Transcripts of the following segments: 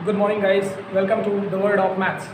Good morning guys, welcome to the world of maths.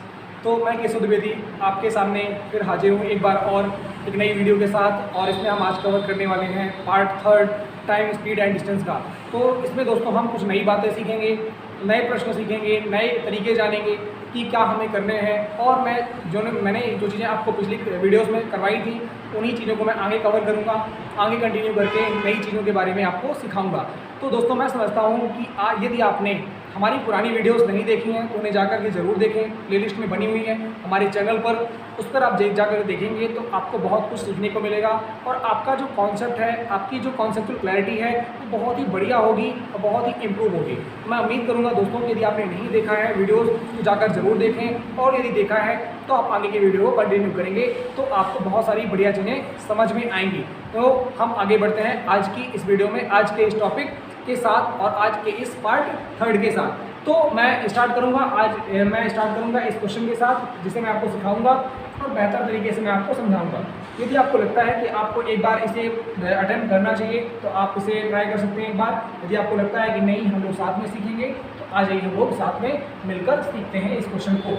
तो मैं केशव द्विवेदी आपके सामने फिर हाजिर हूँ एक बार और एक नई वीडियो के साथ। और इसमें हम आज कवर करने वाले हैं part 3 time, speed and distance का। तो इसमें दोस्तों हम कुछ नई बातें सीखेंगे, नए प्रश्न सीखेंगे, नए तरीके जानेंगे कि क्या हमें करने हैं। और मैंने जो चीज़ें आपको पिछली वीडियोस में करवाई थी उन्हीं चीज़ों को मैं आगे कवर करूँगा, आगे कंटिन्यू करके नई चीज़ों के बारे में आपको सिखाऊंगा। तो दोस्तों मैं समझता हूँ कि यदि आपने हमारी पुरानी वीडियोस नहीं देखी हैं तो उन्हें जाकर के ज़रूर देखें। प्लेलिस्ट में बनी हुई है हमारे चैनल पर, उस पर आप जाकर देखेंगे तो आपको बहुत कुछ सीखने को मिलेगा। और आपका जो कॉन्सेप्ट है, आपकी जो कॉन्सेप्चुअल क्लैरिटी है वो बहुत ही बढ़िया होगी और बहुत ही इम्प्रूव होगी। मैं उम्मीद करूँगा दोस्तों कि यदि आपने नहीं देखा है वीडियोज़ तो जाकर ज़रूर देखें, और यदि देखा है तो आप आगे की वीडियो को कंटिन्यू करेंगे तो आपको बहुत सारी बढ़िया चीज़ें समझ में आएंगी। तो हम आगे बढ़ते हैं आज की इस वीडियो में, आज के इस टॉपिक के साथ और आज के इस पार्ट 3 के साथ। तो मैं स्टार्ट करूंगा इस क्वेश्चन के साथ जिसे मैं आपको सिखाऊंगा और बेहतर तरीके से मैं आपको समझाऊंगा। यदि आपको लगता है कि आपको एक बार इसे अटेम्प्ट करना चाहिए तो आप इसे ट्राई कर सकते हैं एक बार। यदि आपको लगता है कि नहीं हम लोग साथ में सीखेंगे तो आ जाइए हम लोग साथ में मिलकर सीखते हैं इस क्वेश्चन को।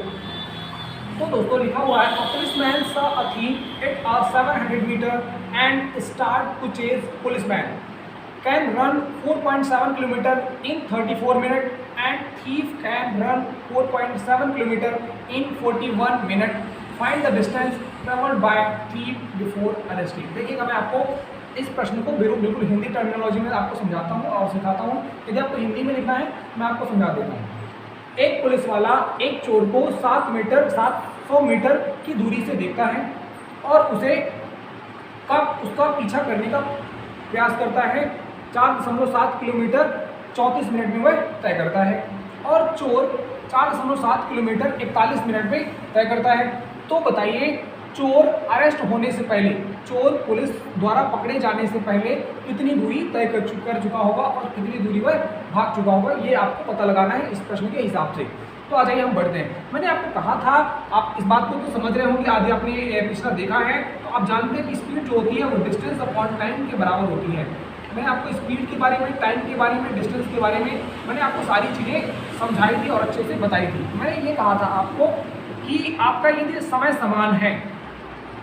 तो दोस्तों लिखा हुआ है, a policeman saw a thief at a 700 meter and start to chase policeman can run 4.7 km in 34 minutes and thief can run 4.7 km in 41 minutes. Find the distance traveled by thief before arresting. देखिएगा मैं आपको इस प्रश्न को बिल्कुल Hindi terminology में आपको समझाता हूँ और सिखाता हूँ। यदि आपको हिंदी में लिखना है मैं आपको समझा देता हूँ। एक पुलिस वाला एक चोर को 700 मीटर की दूरी से देखता है और उसका पीछा करने का प्रयास करता है। 4.7 किलोमीटर 34 मिनट में वह तय करता है और चोर 4.7 किलोमीटर 41 मिनट में तय करता है। तो बताइए चोर अरेस्ट होने से पहले, चोर पुलिस द्वारा पकड़े जाने से पहले कितनी दूरी तय कर चुका होगा और कितनी दूरी वह भाग चुका होगा, ये आपको पता लगाना है इस प्रश्न के हिसाब से। तो आ जाइए हम बढ़ते हैं। मैंने आपको कहा था, आप इस बात को तो समझ रहे होंगे, आदि आपने पिछला देखा है तो आप जानते हैं कि स्पीड जो होती है वो डिस्टेंस अपॉन टाइम के बराबर होती है। मैंने आपको स्पीड के बारे में, टाइम के बारे में, डिस्टेंस के बारे में मैंने आपको सारी चीज़ें समझाई थी और अच्छे से बताई थी। मैंने ये कहा था आपको कि आपका यदि समय समान है,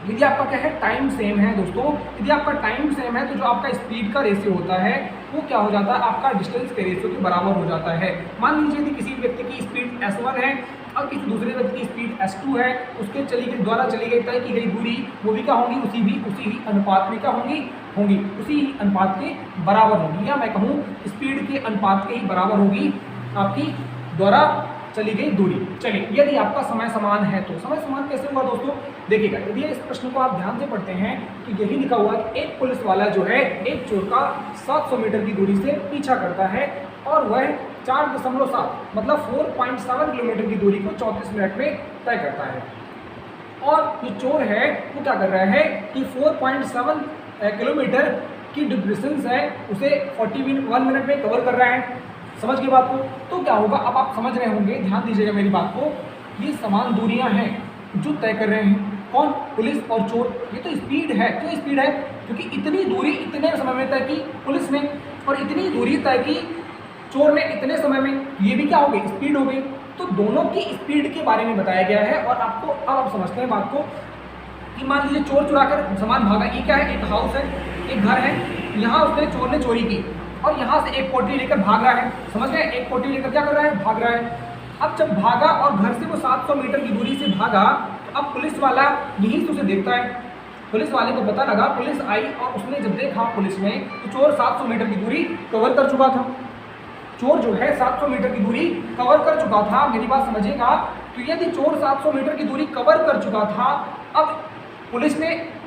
यदि आपका क्या है टाइम सेम है दोस्तों, यदि आपका टाइम सेम है तो जो आपका स्पीड का रेशियो होता है वो क्या हो जाता है, आपका डिस्टेंस के रेशियो के बराबर हो जाता है। मान लीजिए यदि किसी व्यक्ति की स्पीड s1 है और किसी दूसरे व्यक्ति की स्पीड s2 है, उसके द्वारा चली गई तय की गई दूरी वो भी क्या होगी, उसी ही अनुपात में क्या होंगी, उसी ही अनुपात के बराबर होगी, या मैं कहूँ स्पीड के अनुपात के ही बराबर होगी आपकी द्वारा चली गई दूरी। चलिए यदि आपका समय समान है तो समय समान कैसे हुआ दोस्तों, देखिएगा यदि इस प्रश्न को आप ध्यान से पढ़ते हैं तो यही लिखा हुआ है कि एक पुलिस वाला जो है एक चोर का 700 मीटर की दूरी से पीछा करता है और वह 4.7 मतलब 4.7 किलोमीटर की दूरी को 34 मिनट में तय करता है। और जो चोर है वो क्या कर रहा है कि 4.7 किलोमीटर की डिस्टेंस है उसे 41 मिनट में कवर कर रहा है। समझ गए बात को? तो क्या होगा, अब आप समझ रहे होंगे, ध्यान दीजिएगा मेरी बात को। ये समान दूरियां हैं जो तय कर रहे हैं कौन, पुलिस और चोर। ये तो स्पीड है, क्यों स्पीड है, क्योंकि इतनी दूरी इतने समय में तय की पुलिस ने और इतनी दूरी तय की चोर ने इतने समय में, ये भी क्या हो गई, स्पीड हो गई। तो दोनों की स्पीड के बारे में बताया गया है। और आपको अब आप समझते हैं बात को कि मान लीजिए चोर चुराकर सामान भागा। ये क्या है, एक हाउस है, एक घर है, यहाँ उसने चोर ने चोरी की और यहाँ से एक पोटली लेकर भाग रहा है। समझ गए, एक पोटली लेकर क्या कर रहा है, भाग रहा है। अब जब भागा और घर से वो 700 मीटर की दूरी से भागा तो अब पुलिस वाला यहीं से उसे देखता है। पुलिस वाले को पता लगा, पुलिस आई और उसने जब देखा पुलिस ने तो चोर 700 मीटर की दूरी कवर कर चुका था। चोर जो है 700 मीटर की दूरी कवर कर चुका था। मेरी बात समझिएगा, तो यदि चोर 700 मीटर की दूरी कवर कर चुका था, अब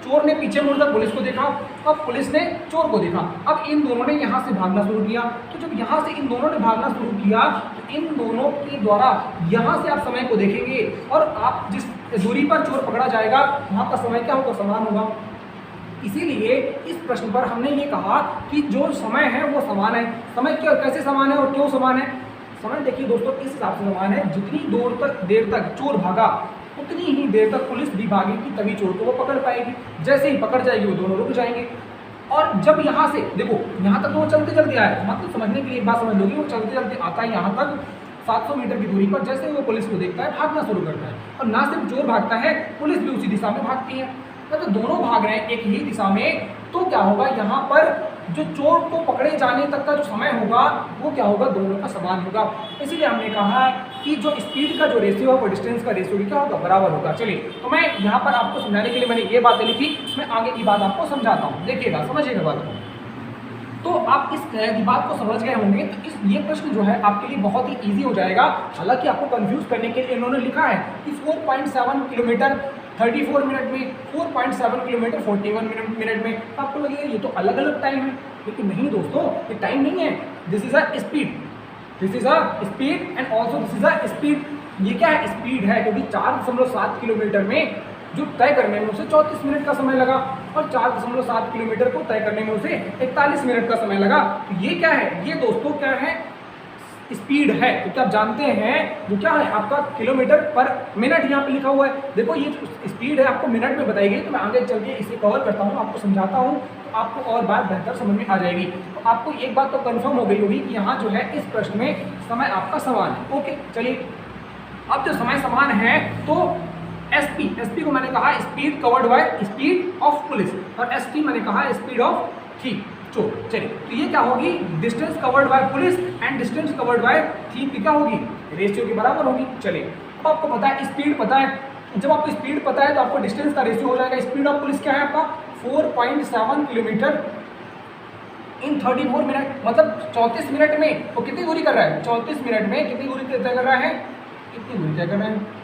चोर ने पीछे मुड़कर पुलिस को देखा, अब पुलिस ने चोर को देखा। अब इन दोनों ने यहाँ से भागना शुरू किया। तो जब यहाँ से इन दोनों ने भागना शुरू किया तो इन दोनों के द्वारा यहाँ से आप समय को देखेंगे और आप जिस दूरी पर चोर पकड़ा जाएगा वहाँ का समय क्या होगा, समान होगा। इसीलिए इस प्रश्न पर हमने ये कहा कि जो समय है वो समान है। समय क्या, कैसे समान है और क्यों समान है? समय देखिए दोस्तों इस हिसाब से समान है, जितनी देर तक चोर भागा उतनी ही देर तक पुलिस भी भागेगी, तभी चोर को वो पकड़ पाएगी। जैसे ही पकड़ जाएगी वो दोनों रुक जाएंगे। और जब यहाँ से देखो, यहाँ तक तो वो चलते चलते आए, मतलब समझने के लिए एक बात समझ लोगे, वो चलते चलते आता है यहाँ तक 700 मीटर की दूरी पर जैसे वो पुलिस को देखता है भागना शुरू करता है, और ना सिर्फ चोर भागता है, पुलिस भी उसी दिशा में भागती है। तो दोनों भाग रहे हैं एक ही दिशा में, तो क्या होगा यहाँ पर जो चोर को पकड़े जाने तक का जो समय होगा वो क्या होगा, दोनों का समान होगा। इसीलिए हमने कहा कि जो स्पीड का जो रेशियो है वो डिस्टेंस का रेशियो भी क्या होगा, बराबर होगा। चलिए, तो मैं यहाँ पर आपको समझाने के लिए मैंने ये बातें लिखी, मैं आगे की बात आपको समझाता हूँ, देखिएगा, समझिएगा बात को। तो आप इस बात को समझ गए होंगे, तो ये प्रश्न जो है आपके लिए बहुत ही इजी हो जाएगा। हालांकि आपको कंफ्यूज करने के लिए इन्होंने लिखा है कि 4.7 किलोमीटर 34 मिनट में, 4.7 किलोमीटर 41 मिनट में, तो आपको लगेगा ये तो अलग अलग टाइम है, लेकिन नहीं दोस्तों, ये टाइम नहीं है, this is a speed, this is a speed and also this is a speed. ये क्या है, स्पीड है, क्योंकि 4.7 किलोमीटर में जो तय करने में उसे 34 मिनट का समय लगा, और 4.7 किलोमीटर को तय करने में उसे 41 मिनट का समय लगा। तो ये क्या है, ये दोस्तों क्या है, स्पीड है, क्योंकि आप जानते हैं जो क्या है आपका किलोमीटर पर मिनट यहाँ पे लिखा हुआ है। देखो ये स्पीड है आपको मिनट में बताई गई, तो मैं आगे चल के इसे कवर करता हूँ, आपको समझाता हूँ, तो आपको और बात बेहतर समझ में आ जाएगी। तो आपको एक बात तो कंफर्म हो गई होगी कि यहाँ जो है इस प्रश्न में समय आपका समान है। ओके, चलिए, अब जो समय समान है तो एसपी को मैंने कहा speed covered by speed of police, और एसटी मैंने कहा स्पीड ऑफ थीप, चोर। चलिए, तो ये क्या होगी, distance covered by police and distance covered by thief की क्या होगी, रेशियो के बराबर होगी। चलिए, अब आपको पता है स्पीड पता है, जब आपको स्पीड पता है तो आपको डिस्टेंस का रेशियो हो जाएगा। स्पीड ऑफ पुलिस क्या है आपका 4.7 किलोमीटर इन 34 मिनट, मतलब 34 मिनट में वो कितनी दूरी कर रहा है, 34 मिनट में कितनी दूरी तय कर रहा है, कितनी दूरी तय कर रहा है,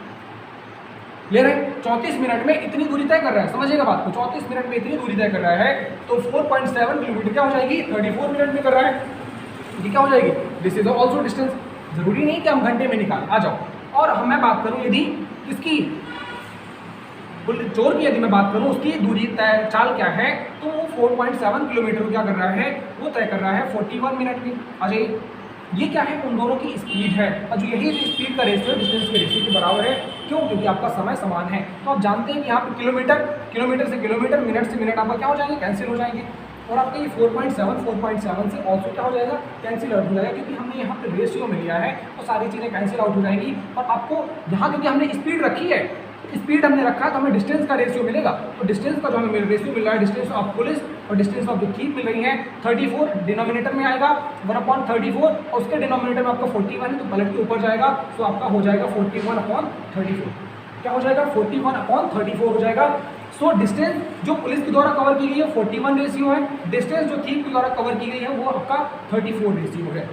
ले रहे 34 मिनट में इतनी दूरी तय कर रहा है, समझिएगा बात को, 34 मिनट में इतनी दूरी तय कर रहा है, तो 4.7 किलोमीटर क्या हो जाएगी, 34 मिनट में कर रहा है, ये क्या हो जाएगी, दिस इज ऑल्सो डिस्टेंस। जरूरी नहीं कि हम घंटे में निकाल, आ जाओ। और हम मैं बात करूं यदि इसकी चोर की, यदि मैं बात करूं उसकी दूरी तय चाल क्या है, तो वो 4.7 किलोमीटर को क्या कर रहा है, वो तय कर रहा है 41 मिनट में। आ जाइए, ये क्या है, उन दोनों की स्पीड है, और जो यही स्पीड का रेशियो डिस्टेंस के रेशियो के बराबर है। क्यों, क्योंकि आपका समय समान है। तो आप जानते हैं कि यहाँ पे किलोमीटर से किलोमीटर, मिनट से मिनट आपका क्या हो जाएंगे, कैंसिल हो जाएंगे, और आपका ये 4.7 से ऑल्सो क्या हो जाएगा, कैंसिल आउट हो जाएगा, क्योंकि हमने यहाँ पे रेशियो में लिया है, तो सारी चीज़ें कैंसिल आउट हो जाएंगी। और आपको यहाँ क्योंकि हमने स्पीड रखी है, स्पीड हमने रखा है, तो हमें डिस्टेंस का रेशियो मिलेगा। तो डिस्टेंस का जो हमें रेशियो मिल रहा है, डिस्टेंस ऑफ पुलिस और डिस्टेंस ऑफ जो थीप मिल रही है, 34 डिनोमिनेटर में आएगा 1/34, और उसके डिनोमिनेटर में आपका 41 है, तो पलट के ऊपर जाएगा, तो आपका हो जाएगा 41/34। क्या हो जाएगा, 41/34 हो जाएगा। सो डिस्टेंस जो पुलिस के द्वारा कवर की गई है 41 रेशियो है, डिस्टेंस जो थीप के द्वारा कवर की गई है वो आपका 34 रेशियो है।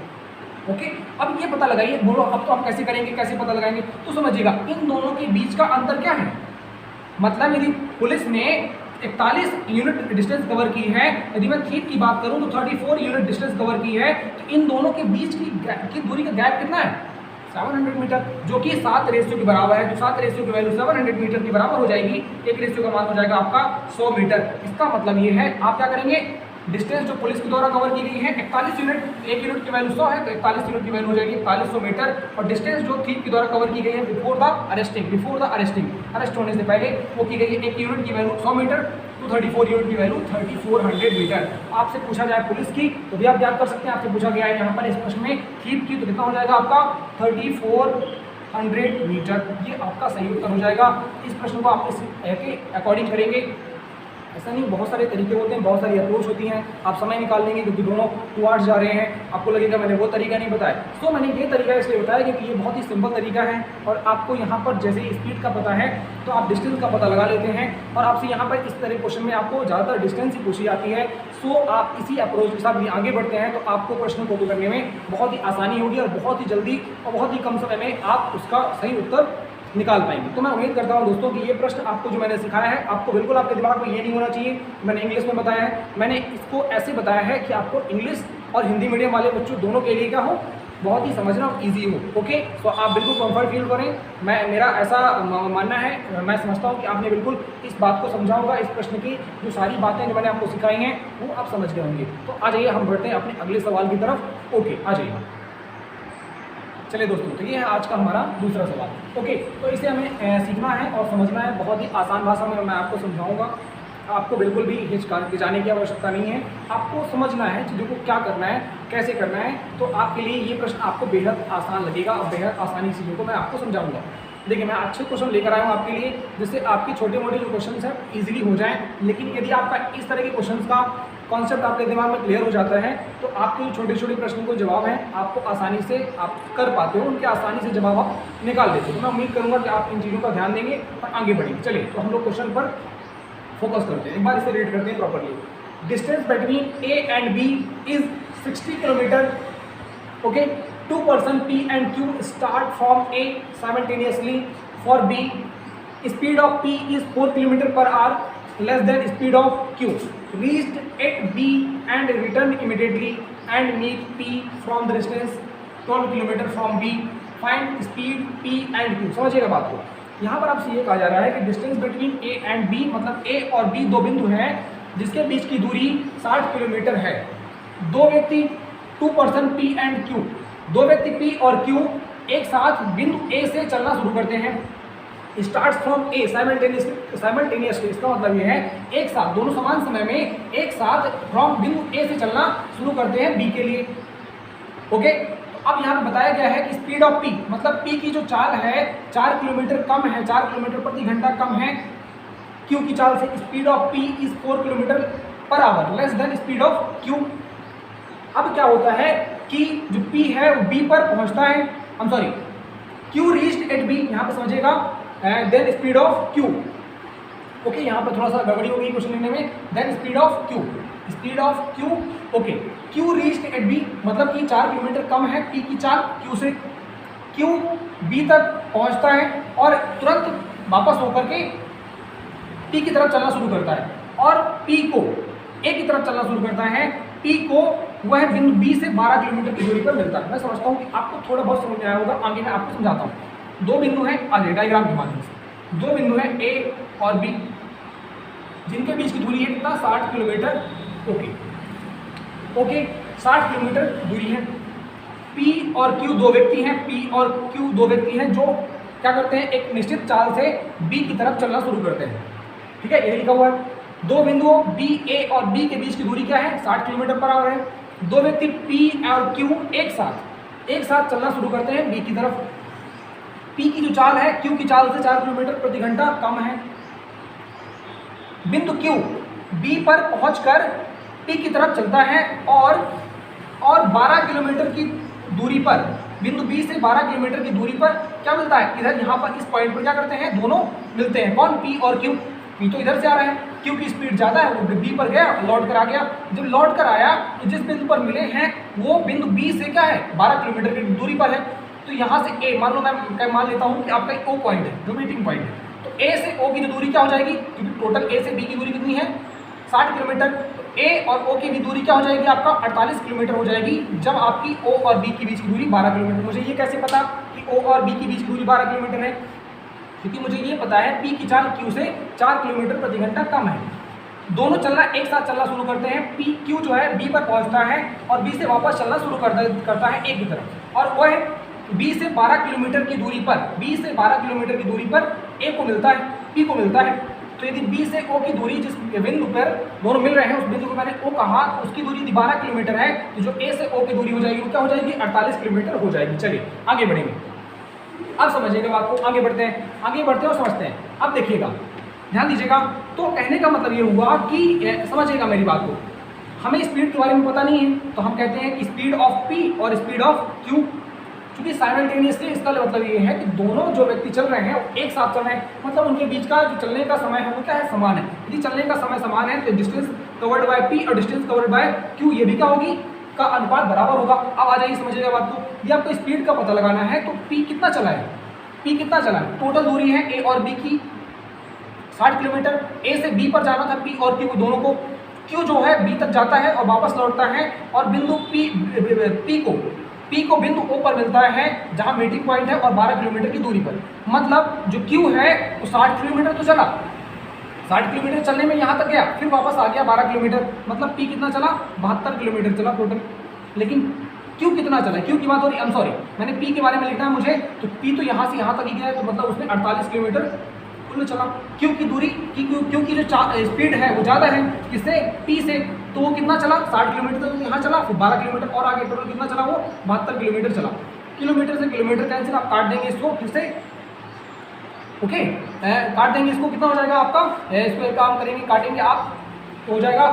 ओके, अब ये पता लगाइए, बोलो अब तो हम कैसे करेंगे, कैसे पता लगाएंगे, तो समझिएगा इन दोनों के बीच का अंतर क्या है। मतलब यदि पुलिस ने 41 यूनिट डिस्टेंस कवर की है, यदि मैं थीप की बात करूं तो 34 यूनिट डिस्टेंस कवर की है, तो इन दोनों के बीच की दूरी का गैप कितना है, 700 मीटर, जो कि 7 रेशियो के बराबर है। तो 7 रेशियो की वैल्यू 700 मीटर की बराबर हो जाएगी, एक रेशियो का मान हो जाएगा आपका 100 मीटर। इसका मतलब ये है, आप क्या करेंगे, डिस्टेंस जो पुलिस के द्वारा कवर की गई है 41 यूनिट, 1 यूनिट की वैल्यू 100 है, तो 41 यूनिट की वैल्यू हो जाएगी 4100 मीटर, और डिस्टेंस जो थीप के द्वारा कवर की गई है बिफोर द अरेस्टिंग, अरेस्ट होने से पहले वो की गई है 1 यूनिट की वैल्यू 100 मीटर, तो 34 यूनिट की वैल्यू 3400 मीटर। आपसे पूछा जाए पुलिस की तो भी आप याद कर सकते हैं, आपसे पूछा गया है यहाँ पर इस प्रश्न में थीप की, तो कितना हो जाएगा आपका 3400 मीटर, ये आपका सही उत्तर हो जाएगा। इस प्रश्न को आप इस अकॉर्डिंग करेंगे, ऐसा नहीं, बहुत सारे तरीके होते हैं, बहुत सारी अप्रोच होती हैं, आप समय निकाल लेंगे, क्योंकि दोनों टुवार्ड्स जा रहे हैं, आपको लगेगा मैंने वो तरीका नहीं बताया। सो मैंने ये तरीका इसलिए बताया क्योंकि ये बहुत ही सिंपल तरीका है, और आपको यहाँ पर जैसे ही स्पीड का पता है तो आप डिस्टेंस का पता लगा लेते हैं, और आपसे यहाँ पर इस तरह क्वेश्चन में आपको ज़्यादातर डिस्टेंस ही पूछी जाती है। सो आप इसी अप्रोच के साथ भी आगे बढ़ते हैं, तो आपको प्रश्न को करने में बहुत ही आसानी होगी, और बहुत ही जल्दी और बहुत ही कम समय में आप उसका सही उत्तर निकाल पाएंगे। तो मैं उम्मीद करता हूं दोस्तों कि ये प्रश्न आपको जो मैंने सिखाया है, आपको बिल्कुल आपके दिमाग में ये नहीं होना चाहिए मैंने इंग्लिश में बताया है। मैंने इसको ऐसे बताया है कि आपको इंग्लिश और हिंदी मीडियम वाले बच्चों दोनों के लिए क्या हो, बहुत ही समझना ईजी हो। ओके, तो आप बिल्कुल कंफर्ट फील करें, मेरा ऐसा मानना है, मैं समझता हूँ कि आपने बिल्कुल इस बात को समझा होगा, इस प्रश्न की जो सारी बातें जो मैंने आपको सिखाई हैं वो आप समझ गए होंगे। तो आ जाइए हम बढ़ते हैं अपने अगले सवाल की तरफ। ओके, आ जाइए। चलिए दोस्तों, तो ये है आज का हमारा दूसरा सवाल। ओके, तो इसे हमें सीखना है और समझना है, बहुत ही आसान भाषा में मैं आपको समझाऊंगा। आपको बिल्कुल भी हिचकिचाने की आवश्यकता नहीं है। आपको समझना है चीज़ों को क्या करना है, कैसे करना है। तो आपके लिए ये प्रश्न आपको बेहद आसान लगेगा और बेहद आसानी चीज़ों को मैं आपको समझाऊंगा। देखिए, मैं अच्छे क्वेश्चन लेकर आया हूँ आपके लिए, जिससे आपके छोटे मोटे जो क्वेश्चन हैं ईजिली हो जाएं। लेकिन यदि आपका इस तरह के क्वेश्चन का कॉन्सेप्ट आपके दिमाग में क्लियर हो जाता है तो आपके जो छोटे छोटे प्रश्नों को जवाब हैं आपको आसानी से आप कर पाते हो, उनके आसानी से जवाब आप निकाल लेते हो। मैं उम्मीद करूँगा कि आप इन चीज़ों का ध्यान देंगे और आगे बढ़ेंगे। चलिए, तो हम लोग क्वेश्चन पर फोकस करते हैं, एक बार इसे रीड करते हैं properly. Distance between A and B is 60 kilometre. Okay, two person P and Q start from A simultaneously. For B, speed of P is 4 km per hour less than speed of Q. Reached at B and returned immediately and meet P from the distance 12 km from B. Find speed P and Q. समझिएगा बात को। यहाँ पर आपसे ये कहा जा रहा है कि distance between A and B, मतलब A और B दो बिंदु हैं जिसके बीच की दूरी 60 किलोमीटर है। दो व्यक्ति, two person P and Q, दो व्यक्ति P और Q एक साथ बिंदु A से चलना शुरू करते हैं। स्टार्ट फ्रॉम A साइमल्टेनियसली, इसका मतलब ये है एक साथ, दोनों समान समय में एक साथ फ्रॉम बिंदु A से चलना शुरू करते हैं B के लिए। ओके, अब यहाँ पे बताया गया है कि स्पीड ऑफ P, मतलब P की जो चाल है 4 किलोमीटर कम है, 4 किलोमीटर प्रति घंटा कम है Q की चाल से। Speed of P is 4 kilometre per hour less than speed of Q। अब क्या होता है कि जो P है वो B पर पहुंचता है, Q रीच्ड एट B, यहाँ पे समझिएगा, then speed of Q। Okay, यहाँ पर थोड़ा सा गड़बड़ी हो गई क्वेश्चन लिखने में। Then speed of Q, speed of Q। Okay, Q reached at B, मतलब कि 4 किलोमीटर कम है P की चाल Q से। Q B तक पहुँचता है और तुरंत वापस होकर के P की तरफ चलना शुरू करता है और P को A की तरफ चलना शुरू करता है। P को वह बिंदु B से 12 किलोमीटर की दूरी पर मिलता है। मैं समझता हूँ कि आपको थोड़ा बहुत समझ में आया होगा, आगे मैं आपको समझाता हूँ। दो बिंदु हैं, आगे डायग्राम के माध्यम से दो बिंदु हैं A और B, जिनके बीच की दूरी है कितना, 60 किलोमीटर। ओके, 60 किलोमीटर दूरी है। P और Q दो व्यक्ति हैं, P और Q दो व्यक्ति हैं जो क्या करते हैं, एक निश्चित चाल से B की तरफ चलना शुरू करते हैं। ठीक है, यही लिखा हुआ है। दो बिंदुओं B, A और B के बीच की दूरी क्या है, 60 किलोमीटर पर आवर है। दो व्यक्ति P और Q एक साथ चलना शुरू करते हैं B की तरफ। P की जो चाल है Q की चाल से 4 किलोमीटर प्रति घंटा कम है। बिंदु Q B पर पहुंचकर P की तरफ चलता है और 12 किलोमीटर की दूरी पर, बिंदु B से 12 किलोमीटर की दूरी पर क्या मिलता है, इधर यहाँ पर इस पॉइंट पर क्या करते हैं, दोनों मिलते हैं। कौन, P और Q। P तो इधर से आ रहा है, Q की स्पीड ज़्यादा है, वो B पर गया, लौट कर आ गया। जब लौट कर आया तो जिस बिंदु पर मिले हैं वो बिंदु B से क्या है, 12 किलोमीटर की दूरी पर है। तो यहाँ से A, मान लो मैं मान लेता हूँ कि आपका O पॉइंट है, जो मीटिंग पॉइंट है। तो A से O की जो दूरी क्या हो जाएगी, क्योंकि टोटल A से B की दूरी कितनी है, 60 किलोमीटर। तो A और O की भी दूरी क्या हो जाएगी, आपका 48 किलोमीटर हो जाएगी, जब आपकी O और B की बीच की दूरी 12 किलोमीटर। मुझे ये कैसे पता कि O और B की बीच की दूरी 12 किलोमीटर है, क्योंकि मुझे ये पता है P की चाल Q से 4 किलोमीटर प्रति घंटा कम है। दोनों एक साथ चलना शुरू करते हैं। Q जो है B पर पहुंचता है और B से वापस चलना शुरू करता है A की तरफ, और वह B से 12 किलोमीटर की दूरी पर, B से 12 किलोमीटर की दूरी पर A को मिलता है, P को मिलता है। तो यदि B से O की दूरी, जिस बिंदु पर दोनों मिल रहे हैं उस बिंदु को मैंने O कहा, उसकी दूरी यदि 12 किलोमीटर है, तो जो A से O की दूरी हो जाएगी वो क्या हो जाएगी, 48 किलोमीटर हो जाएगी। चलिए आगे बढ़ेंगे, अब समझिएगा बात को, आगे बढ़ते हैं और समझते हैं। अब देखिएगा, ध्यान दीजिएगा। तो कहने का मतलब ये हुआ कि समझिएगा मेरी बात को, हमें स्पीड के बारे में पता नहीं है, तो हम कहते हैं कि स्पीड ऑफ P और स्पीड ऑफ Q, क्योंकि साइमल्टेनियसली इसका मतलब ये है कि दोनों जो व्यक्ति चल रहे हैं वो एक साथ चल रहे हैं, मतलब उनके बीच का जो चलने का समय है वो क्या है, समान है। यदि चलने का समय समान है तो डिस्टेंस कवर्ड बाय P और डिस्टेंस कवर्ड बाय Q ये भी क्या होगी, का अनुपात बराबर होगा। अब आ जाइए समझिएगा बात को, यदि आपको स्पीड का पता लगाना है तो P कितना चला है, टोटल दूरी है A और B की 60 किलोमीटर। A से B पर जाना था P और Q को, दोनों को। Q जो है B तक जाता है और वापस लौटता है, और बिंदु P को बिंदु O पर मिलता है जहां मीटिंग पॉइंट है, और 12 किलोमीटर की दूरी पर। मतलब जो Q है वो 60 किलोमीटर तो चला, 60 किलोमीटर चलने में यहाँ तक गया, फिर वापस आ गया 12 किलोमीटर, मतलब P कितना चला, 72 किलोमीटर चला टोटल। लेकिन Q कितना चला, Q की बात हो रही, मैंने P के बारे में लिखना है मुझे, तो P तो यहाँ से यहाँ तक ही गया है, तो मतलब उसने 48 किलोमीटर किलोमीटर चला। क्यू की दूरी क्यू की जो स्पीड है वो ज़्यादा है किससे, पी से, तो वो कितना चला 60 किलोमीटर तक यहाँ चला, फिर 12 किलोमीटर और आगे, टोटल कितना चला वो 72 किलोमीटर चला। किलोमीटर से किलोमीटर कैंसिल, आप काट देंगे इसको फिर से, ओके काट देंगे इसको, कितना हो जाएगा आपका, इसको एक काम करेंगे काटेंगे आप, तो हो जाएगा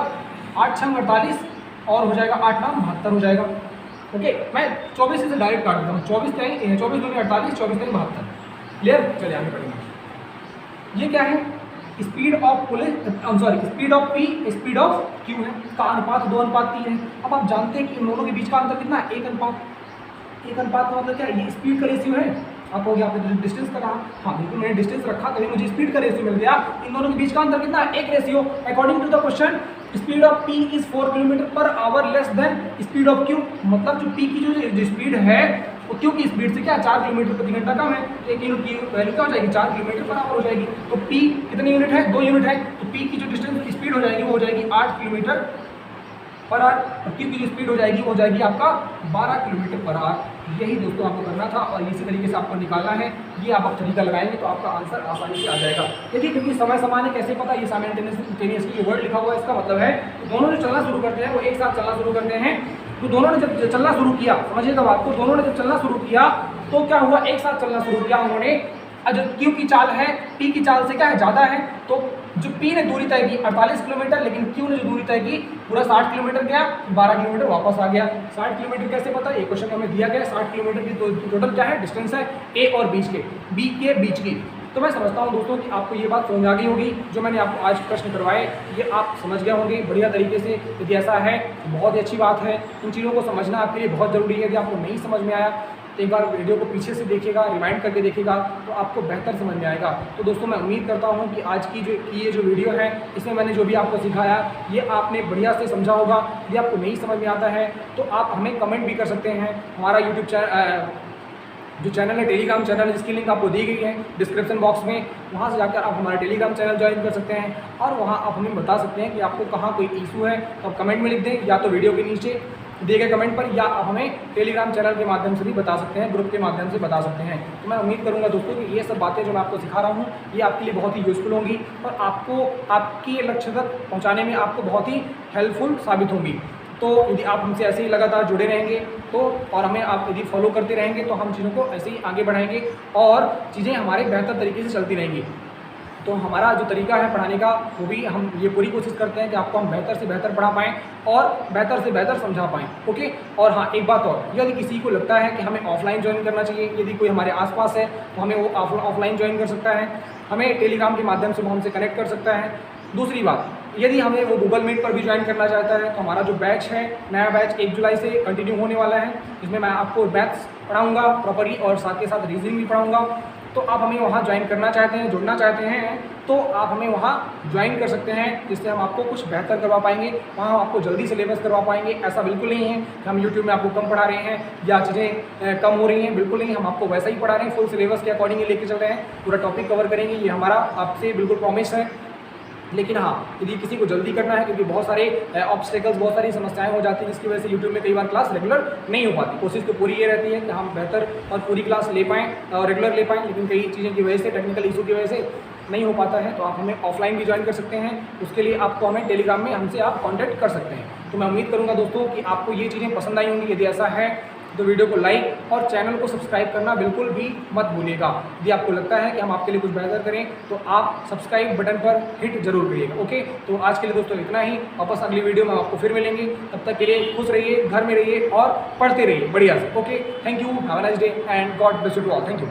8 6 48 और हो जाएगा 8 9 72 हो जाएगा। ओके मैं 24 से डायरेक्ट काट देता हूँ, 24 2 48, 24 2 72, क्लियर। चलिए आगे बढ़ेंगे। ये क्या है, speed of police, speed of P speed of Q है, का अनुपात 2:3 है। अब आप जानते हैं कि इन दोनों के बीच का अंतर कितना है, 1 अनुपात का मतलब क्या है, ये स्पीड का रेशियो है। आप हो गया, आपने डिस्टेंस का कहा, हाँ बिल्कुल मैंने डिस्टेंस रखा तभी मुझे स्पीड का रेशियो मिल गया। इन दोनों के बीच का अंतर कितना है, 1 ratio. According to the question speed of P is 4 kilometre per hour less than speed of Q, मतलब जो पी की जो स्पीड है वो क्यू की स्पीड से क्या 4 किलोमीटर प्रति घंटा कम है। 1 यूनिट की वैल्यू क्या हो जाएगी, 4 किलोमीटर पर आवर हो जाएगी। तो पी कितने यूनिट है, 2 यूनिट है, तो पी की जो डिस्टेंस स्पीड हो जाएगी वो हो जाएगी 8 किलोमीटर पर आवर, और क्यू की जो स्पीड हो जाएगी वो हो जाएगी आपका 12 किलोमीटर पर आवर। यही दोस्तों आपको करना था और इसी तरीके से आपको निकालना है। ये आप तरीका लगाएंगे तो आपका आंसर आसानी से आ जाएगा। देखिए क्योंकि समय समान है, कैसे पता, ये साइमल्टेनियसली वर्ड लिखा हुआ है, इसका मतलब है तो दोनों जो चलना शुरू करते हैं वो एक साथ चलना शुरू करते हैं। तो दोनों ने जब चलना शुरू किया, समझिएगा बात को, दोनों ने जब चलना शुरू किया तो क्या हुआ, एक साथ चलना शुरू किया उन्होंने। जो क्यू की चाल है पी की चाल से क्या है, ज़्यादा है, तो जो पी ने दूरी तय की 48 किलोमीटर, लेकिन क्यू ने जो दूरी तय की पूरा 60 किलोमीटर गया, 12 किलोमीटर वापस आ गया। 60 किलोमीटर कैसे पता, ये क्वेश्चन हमें दिया गया, 60 किलोमीटर की टोटल क्या है डिस्टेंस है ए और बी के बीच की। तो मैं समझता हूँ दोस्तों कि आपको ये बात समझ आ गई होगी, जो मैंने आपको आज प्रश्न करवाए ये आप समझ गए होंगे बढ़िया तरीके से। यदि ऐसा है बहुत ही अच्छी बात है, इन चीज़ों को समझना आपके लिए बहुत ज़रूरी है। यदि आपको नहीं समझ में आया तो एक बार वीडियो को पीछे से देखिएगा, रिमाइंड करके देखिएगा, तो आपको बेहतर समझ में आएगा। तो दोस्तों मैं उम्मीद करता हूँ कि आज की ये जो वीडियो है इसमें मैंने जो भी आपको सिखाया ये आपने बढ़िया से समझा होगा। यदि आपको नहीं समझ में आता है तो आप हमें कमेंट भी कर सकते हैं। हमारा यूट्यूब जो चैनल है, टेलीग्राम चैनल है, जिसकी लिंक आपको दी गई है डिस्क्रिप्शन बॉक्स में, वहाँ से जाकर आप हमारा टेलीग्राम चैनल ज्वाइन कर सकते हैं और वहाँ आप हमें बता सकते हैं कि आपको कहाँ कोई इशू है, तो आप कमेंट में लिख दें, या तो वीडियो के नीचे दिए गए कमेंट पर, या आप हमें टेलीग्राम चैनल के माध्यम से भी बता सकते हैं, ग्रुप के माध्यम से बता सकते हैं। तो मैं उम्मीद करूँगा दोस्तों कि ये सब बातें जो मैं आपको सिखा रहा हूँ ये आपके लिए बहुत ही यूज़फुल होंगी और आपको आपके लक्ष्य तक पहुँचाने में आपको बहुत ही हेल्पफुल साबित होंगी। तो यदि आप हमसे ऐसे ही लगातार जुड़े रहेंगे तो, और हमें आप यदि फॉलो करते रहेंगे तो हम चीज़ों को ऐसे ही आगे बढ़ाएंगे और चीज़ें हमारे बेहतर तरीके से चलती रहेंगी। तो हमारा जो तरीका है पढ़ाने का वो भी हम ये पूरी कोशिश करते हैं कि आपको हम बेहतर से बेहतर पढ़ा पाएँ और बेहतर से बेहतर समझा पाएँ। ओके, और हाँ एक बात और, यदि किसी को लगता है कि हमें ऑफलाइन ज्वाइन करना चाहिए, यदि कोई हमारे आसपास है तो हमें वो ऑफलाइन ज्वाइन कर सकता है, हमें टेलीग्राम के माध्यम से वो हमसे कनेक्ट कर सकता है। दूसरी बात, यदि हमें वो गूगल मीट पर भी ज्वाइन करना चाहता है तो हमारा जो बैच है, नया बैच 1 जुलाई से कंटिन्यू होने वाला है, जिसमें मैं आपको मैथ्स पढ़ाऊँगा प्रॉपरली और साथ के साथ रीजनिंग भी पढ़ाऊँगा। तो आप हमें वहाँ ज्वाइन करना चाहते हैं, जुड़ना चाहते हैं तो आप हमें वहाँ ज्वाइन कर सकते हैं, जिससे हम आपको कुछ बेहतर करवा पाएंगे, वहाँ आपको जल्दी सिलेबस करवा पाएंगे। ऐसा बिल्कुल नहीं है कि हम यूट्यूब में आपको कम पढ़ा रहे हैं या चीज़ें कम हो रही हैं, बिल्कुल नहीं, हम आपको वैसा ही पढ़ा रहे हैं, फुल सिलेबस के अकॉर्डिंग ही लेके चल रहे हैं, पूरा टॉपिक कवर करेंगे, ये हमारा आपसे बिल्कुल प्रॉमिस है। लेकिन हाँ, यदि किसी को जल्दी करना है, क्योंकि बहुत सारे ऑब्स्टेकल्स, बहुत सारी समस्याएं हो जाती हैं, जिसकी वजह से यूट्यूब में कई बार क्लास रेगुलर नहीं हो पाती। कोशिश तो पूरी ये रहती है कि हम बेहतर और पूरी क्लास ले पाएँ और रेगुलर ले पाएँ, लेकिन कई चीज़ों की वजह से, टेक्निकल इशू की वजह से नहीं हो पाता है। तो आप हमें ऑफलाइन भी ज्वाइन कर सकते हैं, उसके लिए आपको हमें टेलीग्राम में हमसे आप कॉन्टैक्ट कर सकते हैं। तो मैं उम्मीद करूँगा दोस्तों कि आपको ये चीज़ें पसंद आई होंगी। यदि ऐसा है तो वीडियो को लाइक और चैनल को सब्सक्राइब करना बिल्कुल भी मत भूलिएगा। यदि आपको लगता है कि हम आपके लिए कुछ बेहतर करें तो आप सब्सक्राइब बटन पर हिट जरूर करिएगा। ओके, तो आज के लिए दोस्तों इतना ही, वापस अगली वीडियो में आपको फिर मिलेंगे। तब तक के लिए खुश रहिए, घर में रहिए और पढ़ते रहिए बढ़िया से। Okay, thank you, have a nice day and God bless you to all. Thank you.